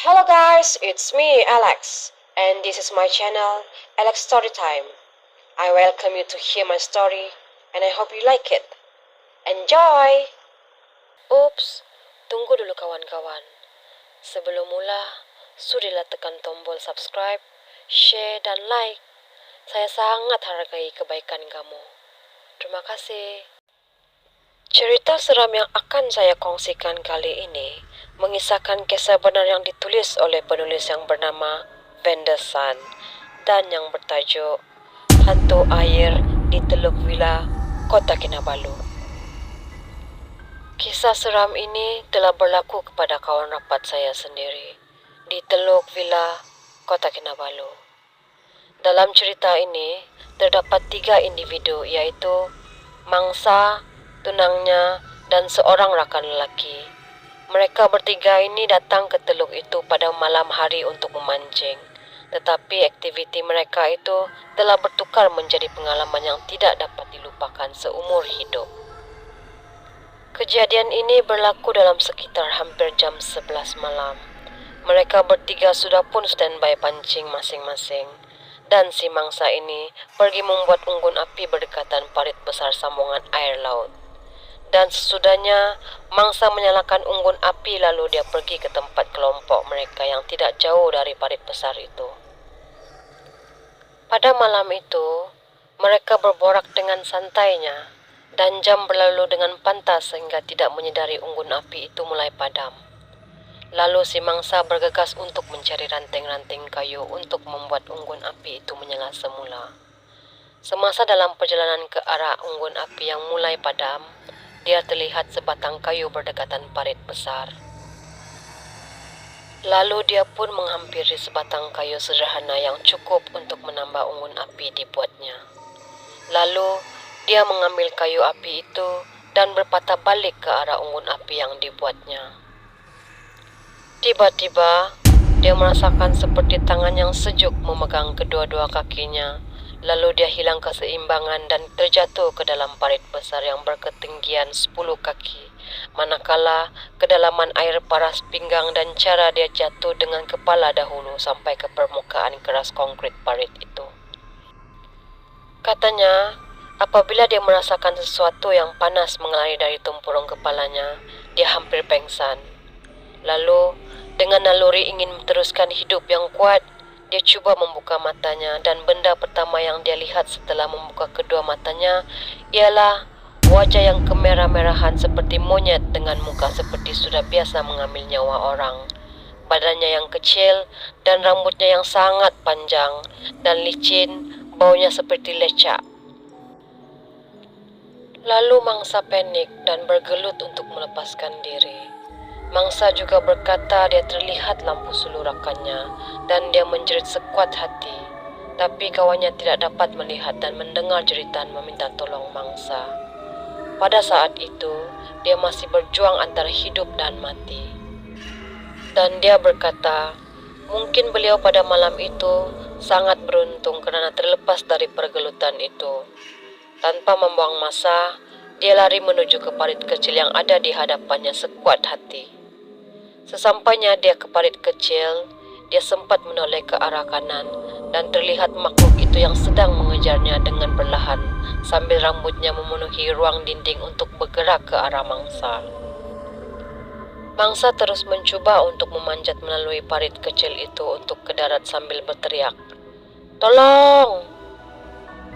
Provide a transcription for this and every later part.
Hello guys, it's me Alex, and this is my channel, Alex Storytime. I welcome you to hear my story, and I hope you like it. Enjoy! Oops, tunggu dulu kawan-kawan. Sebelum mula, sudilah tekan tombol subscribe, share, dan like. Saya sangat hargai kebaikan kamu. Terima kasih. Cerita seram yang akan saya kongsikan kali ini mengisahkan kisah benar yang ditulis oleh penulis yang bernama Venderson dan yang bertajuk Hantu Air di Teluk Villa, Kota Kinabalu. Kisah seram ini telah berlaku kepada kawan rapat saya sendiri di Teluk Villa, Kota Kinabalu. Dalam cerita ini terdapat 3 individu, iaitu mangsa, tunangnya, dan seorang rakan lelaki. Mereka bertiga ini datang ke teluk itu pada malam hari untuk memancing. Tetapi aktiviti mereka itu telah bertukar menjadi pengalaman yang tidak dapat dilupakan seumur hidup. Kejadian ini berlaku dalam sekitar hampir jam 11 malam. Mereka bertiga sudah pun standby pancing masing-masing. Dan si mangsa ini pergi membuat unggun api berdekatan parit besar sambungan air laut. Dan sesudahnya, mangsa menyalakan unggun api lalu dia pergi ke tempat kelompok mereka yang tidak jauh dari parit besar itu. Pada malam itu, mereka berborak dengan santainya dan jam berlalu dengan pantas sehingga tidak menyedari unggun api itu mulai padam. Lalu si mangsa bergegas untuk mencari ranting-ranting kayu untuk membuat unggun api itu menyala semula. Semasa dalam perjalanan ke arah unggun api yang mulai padam, dia terlihat sebatang kayu berdekatan parit besar. Lalu dia pun menghampiri sebatang kayu sederhana yang cukup untuk menambah unggun api dibuatnya. Lalu dia mengambil kayu api itu dan berpatah balik ke arah unggun api yang dibuatnya. Tiba-tiba, dia merasakan seperti tangan yang sejuk memegang kedua-dua kakinya. Lalu dia hilang keseimbangan dan terjatuh ke dalam parit besar yang berketinggian 10 kaki. Manakala kedalaman air paras pinggang dan cara dia jatuh dengan kepala dahulu sampai ke permukaan keras konkrit parit itu. Katanya, apabila dia merasakan sesuatu yang panas mengalir dari tumpurung kepalanya, dia hampir pengsan. Lalu, dengan naluri ingin meneruskan hidup yang kuat, dia cuba membuka matanya dan benda pertama yang dia lihat setelah membuka kedua matanya ialah wajah yang kemerah-merahan seperti monyet dengan muka seperti sudah biasa mengambil nyawa orang. Badannya yang kecil dan rambutnya yang sangat panjang dan licin, baunya seperti lecak. Lalu mangsa panik dan bergelut untuk melepaskan diri. Mangsa juga berkata dia terlihat lampu sulurakannya dan dia menjerit sekuat hati. Tapi kawannya tidak dapat melihat dan mendengar jeritan meminta tolong mangsa. Pada saat itu, dia masih berjuang antara hidup dan mati. Dan dia berkata, mungkin beliau pada malam itu sangat beruntung kerana terlepas dari pergelutan itu. Tanpa membuang masa, dia lari menuju ke parit kecil yang ada di hadapannya sekuat hati. Sesampainya dia ke parit kecil, dia sempat menoleh ke arah kanan dan terlihat makhluk itu yang sedang mengejarnya dengan perlahan sambil rambutnya memenuhi ruang dinding untuk bergerak ke arah mangsa. Mangsa terus mencuba untuk memanjat melalui parit kecil itu untuk ke darat sambil berteriak, "Tolong!"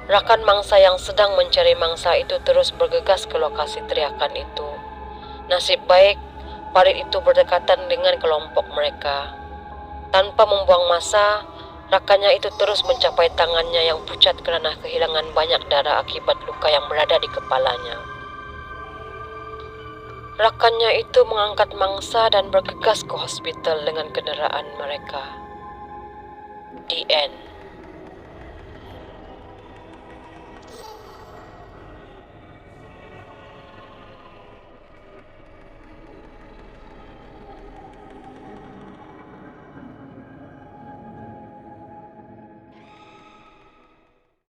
Rakan mangsa yang sedang mencari mangsa itu terus bergegas ke lokasi teriakan itu. Nasib baik, parit itu berdekatan dengan kelompok mereka. Tanpa membuang masa, rakannya itu terus mencapai tangannya yang pucat kerana kehilangan banyak darah akibat luka yang berada di kepalanya. Rakannya itu mengangkat mangsa dan bergegas ke hospital dengan kenderaan mereka. The end.